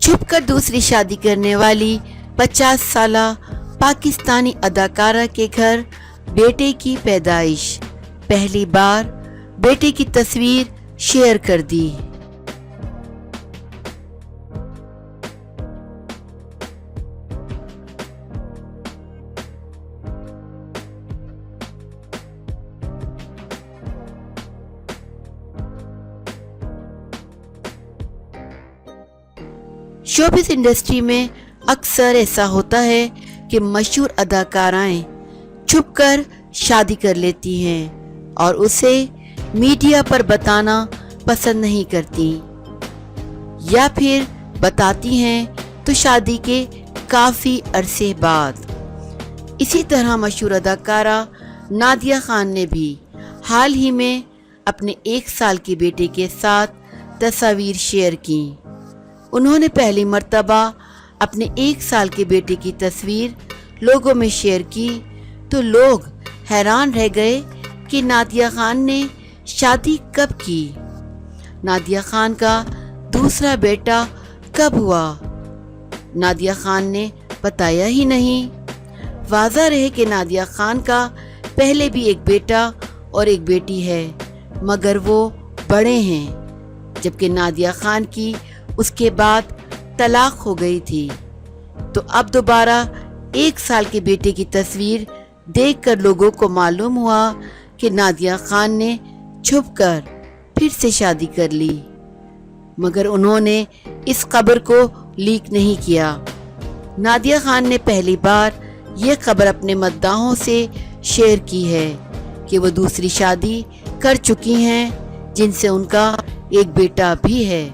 چھپ کر دوسری شادی کرنے والی 50 سالہ پاکستانی اداکارہ کے گھر بیٹے کی پیدائش، پہلی بار بیٹے کی تصویر شیئر کر دی۔ شوبز انڈسٹری میں اکثر ایسا ہوتا ہے کہ مشہور اداکارائیں چھپ کر شادی کر لیتی ہیں اور اسے میڈیا پر بتانا پسند نہیں کرتی، یا پھر بتاتی ہیں تو شادی کے کافی عرصے بعد۔ اسی طرح مشہور اداکارہ نادیہ خان نے بھی حال ہی میں اپنے 1 سال کے بیٹے کے ساتھ تصاویر شیئر کیں۔ انہوں نے پہلی مرتبہ اپنے 1 سال کے بیٹے کی تصویر لوگوں میں شیئر کی تو لوگ حیران رہ گئے کہ نادیہ خان نے شادی کب کی، نادیہ خان کا دوسرا بیٹا کب ہوا۔ نادیہ خان نے بتایا ہی نہیں۔ واضح رہے کہ نادیہ خان کا پہلے بھی ایک بیٹا اور ایک بیٹی ہے، مگر وہ بڑے ہیں، جبکہ نادیہ خان کی اس کے بعد طلاق ہو گئی تھی۔ تو اب دوبارہ 1 سال کے بیٹے کی تصویر دیکھ کر لوگوں کو معلوم ہوا کہ نادیہ خان نے چھپ کر پھر سے شادی کر لی، مگر انہوں نے اس خبر کو لیک نہیں کیا۔ نادیہ خان نے پہلی بار یہ خبر اپنے مداحوں سے شیئر کی ہے کہ وہ دوسری شادی کر چکی ہیں، جن سے ان کا ایک بیٹا بھی ہے۔